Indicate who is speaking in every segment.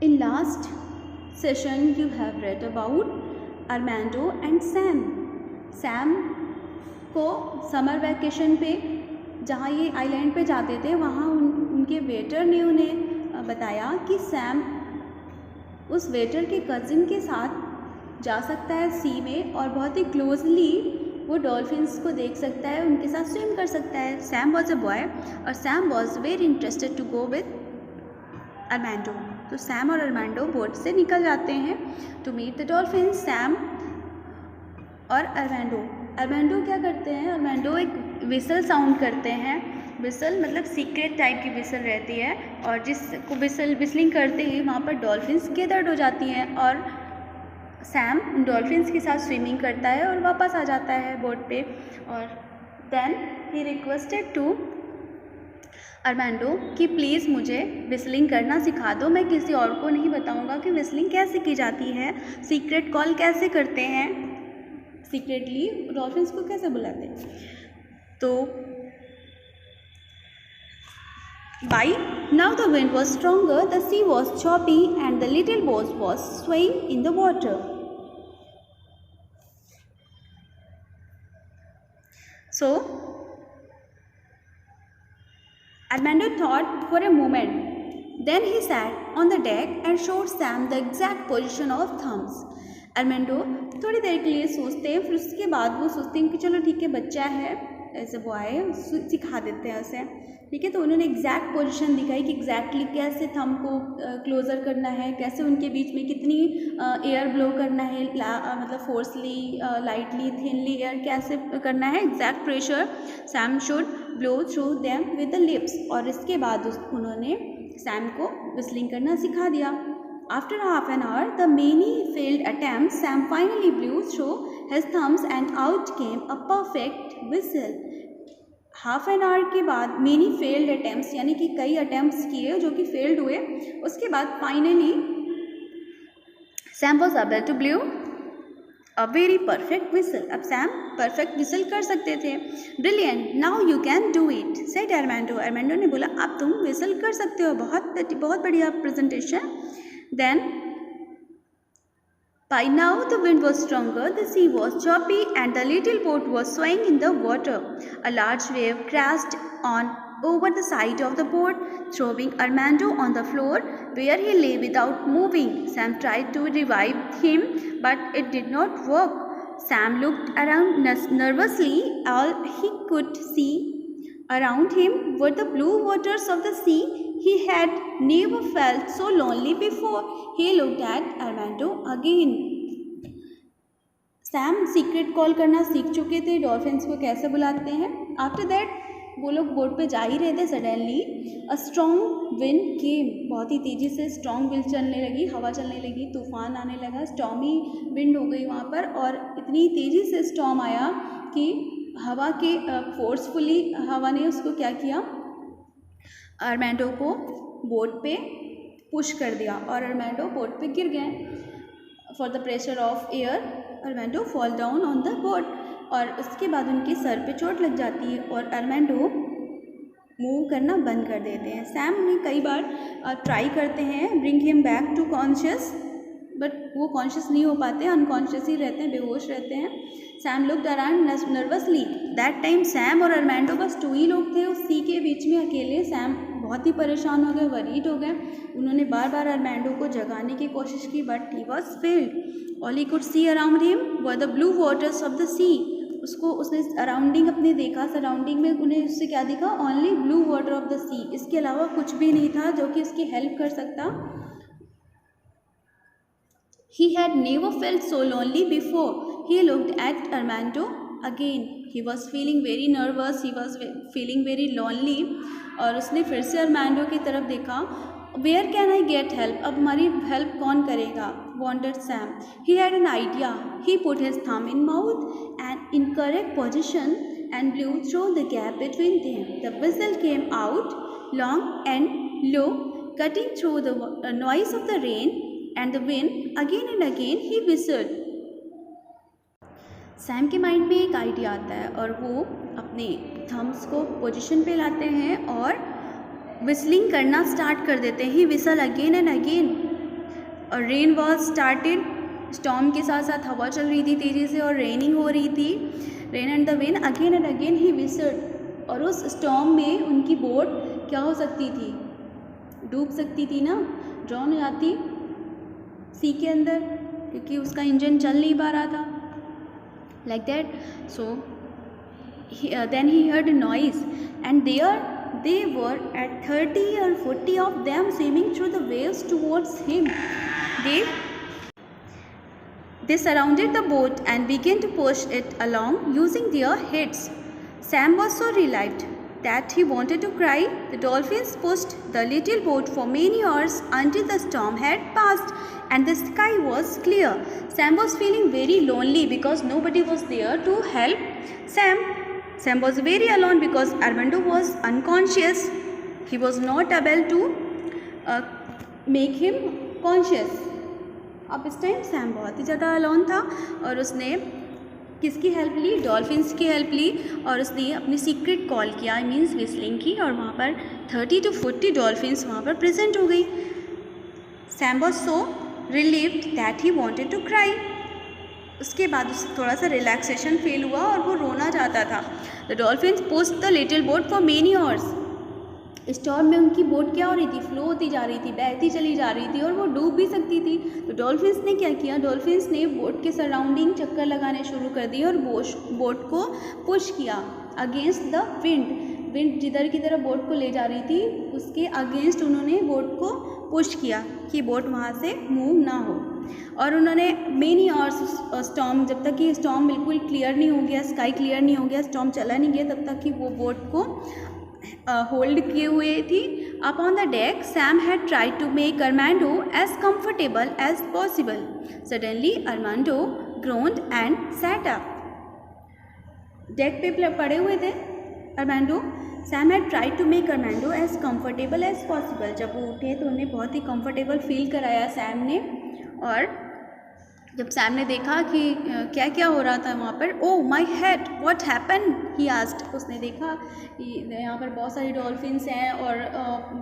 Speaker 1: In last session you have read about Armando and Sam. Sam को summer vacation पे जहाँ ये island पे जाते थे वहाँ उनके वेटर ने उन्हें बताया कि सैम उस वेटर के कज़िन के साथ जा सकता है सी में और बहुत ही क्लोजली वो डॉल्फिन्स को देख सकता है, उनके साथ स्विम कर सकता है. सैम वॉज अ बॉय और Sam was very interested to go with Armando. तो सैम और अरमांडो बोट से निकल जाते हैं to meet the dolphin. Sam और अरमांडो क्या करते हैं, अरमांडो एक विसल साउंड करते हैं. विसल मतलब सीक्रेट टाइप की विसल रहती है और जिसको विसलिंग करते ही वहाँ पर डॉल्फिन्स गैदर्ड हो जाती हैं और सैम डॉल्फिन्स के साथ स्विमिंग करता है और वापस आ जाता है बोट पे. और then he requested to Armando कि प्लीज़ मुझे विसलिंग करना सिखा दो, मैं किसी और को नहीं बताऊंगा कि विसलिंग कैसे की जाती है, सीक्रेट कॉल कैसे करते हैं, सीक्रेटली डॉल्फिन्स को कैसे बुलाते हैं. तो by now the wind was stronger, the sea was choppy and the little boat was swaying in the water. So Armando thought for a moment. Then he sat on the deck and showed Sam the exact position of thumbs. Armando थोड़ी देर के लिए सोचते हैं, फिर उसके बाद वो सोचते हैं कि चलो ठीक है, बच्चा है, ऐसे बॉय सिखा देते हैं उसे. ठीक है, तो उन्होंने एग्जैक्ट पोजीशन दिखाई कि एग्जैक्टली कैसे थंब को क्लोज़र करना है, कैसे उनके बीच में कितनी एयर ब्लो करना है, मतलब फोर्सली, लाइटली, थिनली एयर कैसे करना है, exact pressure Sam should blow through them with the lips. और इसके बाद उन्होंने सैम को विस्लिंग करना सिखा दिया. After half an hour, the many failed attempts, Sam finally blew through his thumbs and out came a perfect whistle. Half an hour के बाद मेनी फेल्ड अटैम्प्ट्स यानी कि कई अटैम्प्ट्स किए जो कि फेल्ड हुए, उसके बाद finally Sam was able to blow a very perfect whistle. अब सैम परफेक्ट विसल कर सकते थे. Brilliant, now you can do it, said Armando. Armando ने बोला अब तुम विसल कर सकते हो, बहुत बढ़िया presentation. Then by now the wind was stronger, the sea was choppy and the little boat was swaying in the water. A large wave crashed on over the side of the boat, throwing Armando on the floor where he lay without moving. Sam tried to revive him, but it did not work. Sam looked around nervously. All he could see around him were the blue waters of the sea. He had never felt so lonely before. He looked at Armando again. Sam secret call करना सीख चुके थे, dolphins को कैसे बुलाते हैं. After that वो लोग बोट पे जा ही रहे थे, सडनली अ स्ट्रॉन्ग विंड केम. बहुत ही तेज़ी से स्ट्रॉन्ग विंड चलने लगी, हवा चलने लगी, तूफान आने लगा, स्टॉर्मी विंड हो गई वहाँ पर. और इतनी तेज़ी से स्टॉर्म आया कि हवा के फोर्सफुली हवा ने उसको क्या किया, अरमांडो को बोट पे पुश कर दिया और अरमांडो बोट पे गिर गए. For the pressure of air Armando fall down on the boat और उसके बाद उनके सर पे चोट लग जाती है और अरमांडो मूव करना बंद कर देते हैं. सैम उन्हें कई बार ट्राई करते हैं bring him back to conscious, but वो कॉन्शियस नहीं हो पाते, अनकॉन्शियस ही रहते हैं, बेहोश रहते हैं. Sam looked around nervously. That time Sam और अरमांडो बस 2 ही लोग थे उस सी के बीच में अकेले. सैम बहुत ही परेशान हो गए, वरीड हो गए. उन्होंने बार बार अरमांडो को जगाने की कोशिश की, but he was failed. All he could see around him were the blue waters of the sea. उसने अराउंडिंग अपने देखा, सराउंडिंग में उन्हें उससे क्या दिखा, only blue water of the sea. इसके अलावा कुछ भी नहीं था जो कि उसकी हेल्प कर सकता. He had never felt so lonely before. He looked at Armando again. He was feeling very nervous. He was feeling very lonely. और उसने फिर से अरमांडो की तरफ देखा. Where can I get help? अब हमारी हेल्प कौन करेगा? Wondered Sam. He had an idea. He put his thumb in mouth and in correct position and blew through the gap between them. The whistle came out long and low, cutting through the noise of the rain and the wind. Again and again he whistled. Sam के mind में एक idea आता है और वो अपने Thums को position पे लाते हैं और विस्लिंग करना स्टार्ट कर देते हैं. ही विसल अगेन एंड अगेन. और रेन वॉज स्टार्टेड, स्टॉर्म के साथ साथ हवा चल रही थी तेज़ी से और रेनिंग हो रही थी। Rain and the wind again and again he visit, और उस स्टॉर्म में उनकी बोट क्या हो सकती थी, डूब सकती थी ना, ड्रॉन हो जाती सी के अंदर, क्योंकि उसका इंजन चल नहीं पा रहा था, like that. So then he heard a noise, and there they were at 30 or 40 of them swimming through the waves towards him. They surrounded the boat and began to push it along using their heads. Sam was so relieved that he wanted to cry. The dolphins pushed the little boat for many hours until the storm had passed and the sky was clear. Sam was feeling very lonely because nobody was there to help Sam. Sam was very alone because Armando was unconscious. He was not able to make him conscious. अब इस time Sam बहुत ही ज़्यादा alone था और उसने किसकी help ली, dolphins की help ली, और उसने अपनी सीक्रेट कॉल किया, आई मीन्स विस्लिंग की, और वहाँ पर 30 to 40 डॉल्फिन्स वहाँ पर प्रेजेंट हो गई। Sam was so relieved that he wanted to cry. उसके बाद उसे थोड़ा सा रिलैक्सेशन फील हुआ और वो रोना चाहता था। The dolphins pushed the little boat for many hours. Storm में उनकी बोट क्या हो रही थी, फ्लो होती जा रही थी, बहती चली जा रही थी और वो डूब भी सकती थी। तो डॉल्फिन्स ने क्या किया, डॉल्फिन्स ने बोट के सराउंडिंग चक्कर लगाने शुरू कर दिए और बोट को पुश किया अगेंस्ट द विंड। विंड जिधर की तरफ बोट को ले जा रही थी उसके अगेंस्ट उन्होंने बोट को पुश किया कि बोट वहाँ से मूव ना हो। और उन्होंने मेनी आवर्स स्टॉर्म, जब तक कि स्टॉर्म बिल्कुल क्लियर नहीं हो गया, स्काई क्लियर नहीं हो गया, स्टॉर्म चला नहीं गया, तब तक कि वो बोट को होल्ड किए हुए थी। Upon the deck Sam had tried to make Armando as comfortable as possible. Suddenly Armando groaned and sat up. Deck पे पड़े हुए थे Armando. Sam had tried to make Armando as comfortable as possible. जब वो उठे तो उन्हें बहुत ही कंफर्टेबल फील कराया सैम ने। और जब सैम ने देखा कि क्या क्या हो रहा था वहाँ पर, oh my head what happen he asked. उसने देखा कि यहाँ पर बहुत सारी डॉल्फिन्स हैं और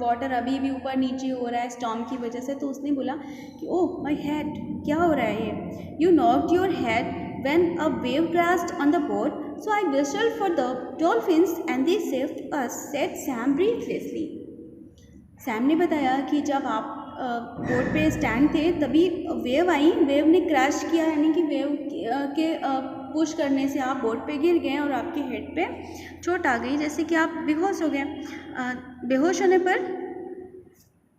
Speaker 1: वाटर अभी भी ऊपर नीचे हो रहा है स्टॉर्म की वजह से। तो उसने बोला कि ओह माई हेड, क्या हो रहा है ये। You knocked your head when a wave crashed on the boat, so I whistled for the dolphins and they saved us, said Sam breathlessly. Sam ने बताया कि जब आप बोट पे स्टैंड थे तभी वेव आई, वेव ने क्रैश किया, यानी कि वेव के पुश करने से आप बोट पे गिर गए और आपके हेड पे चोट आ गई, जैसे कि आप बेहोश हो गए। बेहोश होने पर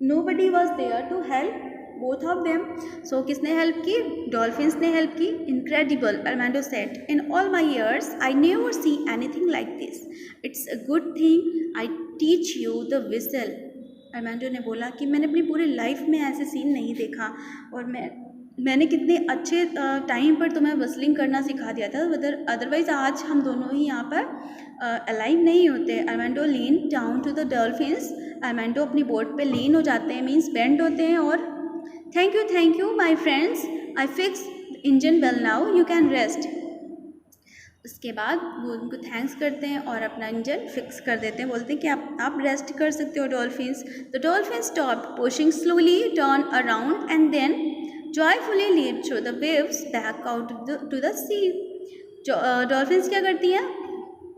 Speaker 1: nobody was there to help both of them. So किसने हेल्प की, डॉल्फिन्स ने हेल्प की। Incredible, Armando said, in all my years I never see anything like this, it's a good thing I teach you the whistle. Armando ने बोला कि मैंने अपनी पूरी लाइफ में ऐसे सीन नहीं देखा और मैंने कितने अच्छे टाइम पर तुम्हें विस्लिंग करना सिखा दिया था, अदरवाइज़ आज हम दोनों ही यहाँ पर अलाइव नहीं होते। Armando lean down to the dolphins. Armando अपनी बोट पे लीन हो जाते हैं, मीन्स बेंड होते हैं, और thank you my friends, I fix engine well now, you can rest. उसके बाद वो उनको थैंक्स करते हैं और अपना इंजन फिक्स कर देते हैं, बोलते हैं कि आप रेस्ट कर सकते हो dolphins. The dolphins stopped pushing slowly, turn around and then joyfully lead through the waves back out to the sea. Dolphins क्या करती हैं,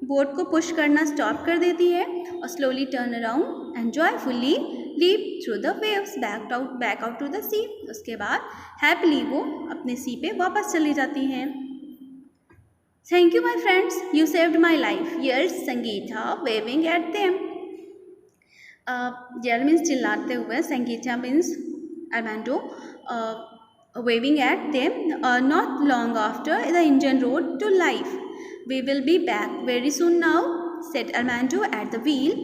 Speaker 1: बोट को पुश करना स्टॉप कर देती है और slowly turn around and joyfully leap through the waves back out to the sea. उसके बाद हैप्पीली वो अपने सी पे वापस चली जाती हैं। Thank you my friends, you saved my life, yells Sangeeta waving at them. Yell means चिल्लाते हुए, Sangeeta means Armando, waving at them. Not long after, the engine roared to life. We will be back very soon now, said Armando at the wheel.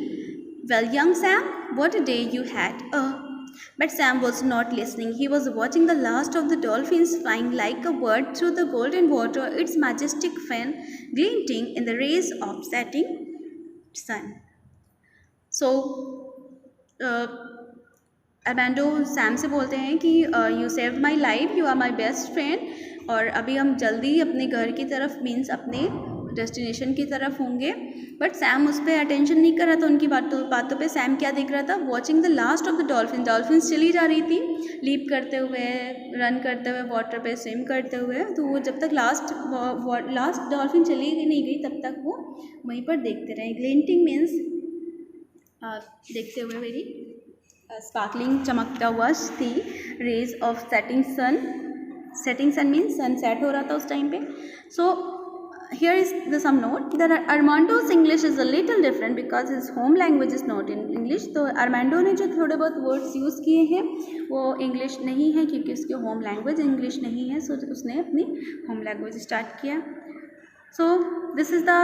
Speaker 1: Well, young Sam, what a day you had. But Sam was not listening. He was watching the last of the dolphins flying like a bird through the golden water, its majestic fin glinting in the rays of setting sun. So, Armando Sam से बोलते हैं कि you saved my life, you are my best friend. और अभी हम जल्दी अपने घर की तरफ, मीन्स अपने डेस्टिनेशन की तरफ होंगे, बट सैम उस पर अटेंशन नहीं कर रहा था, उनकी बातों पे। सैम क्या देख रहा था? Watching the last of the dolphin. Dolphins चली जा रही थी लीप करते हुए, रन करते हुए, वाटर पे स्विम करते हुए। तो वो जब तक लास्ट डॉल्फिन चली नहीं गई तब तक वो वहीं पर देखते रहे। ग्लिंटिंग मीन्स देखते हुए, वेरी स्पार्कलिंग, चमकता हुआ थी, rays of setting sun. Setting sun means sunset हो रहा था उस टाइम पे। So here is the some note that Armando's English is a little different because his home language is not in English। तो Armando ने जो थोड़े बहुत वर्ड्स यूज़ किए हैं वो इंग्लिश नहीं है, क्योंकि उसकी होम लैंग्वेज इंग्लिश नहीं है। सो उसने अपनी होम लैंग्वेज स्टार्ट किया। So this is the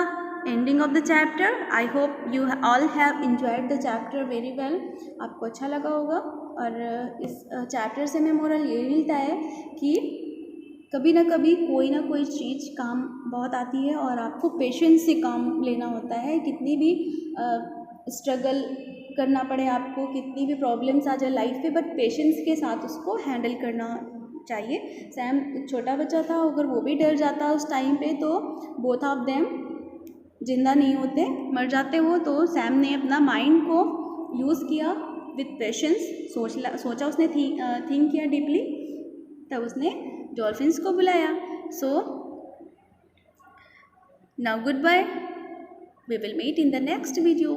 Speaker 1: ending of the chapter. I hope you all have enjoyed the chapter very well. आपको अच्छा लगा होगा। और इस चैप्टर से हमें मोरल ये मिलता है कि कभी ना कभी कोई ना कोई चीज़ काम बहुत आती है और आपको पेशेंस से काम लेना होता है। कितनी भी स्ट्रगल करना पड़े आपको, कितनी भी प्रॉब्लम्स आ जाए लाइफ पे, बट पेशेंस के साथ उसको हैंडल करना चाहिए। सैम एक छोटा बच्चा था, अगर वो भी डर जाता उस टाइम पे तो बोथ ऑफ देम जिंदा नहीं होते, मर जाते वो। तो सैम ने अपना माइंड को यूज़ किया विथ पेशेंस, सोचा उसने, थिंक किया डीपली, तब उसने डॉल्फिन्स को बुलाया। So now good bye, we will meet in the next video.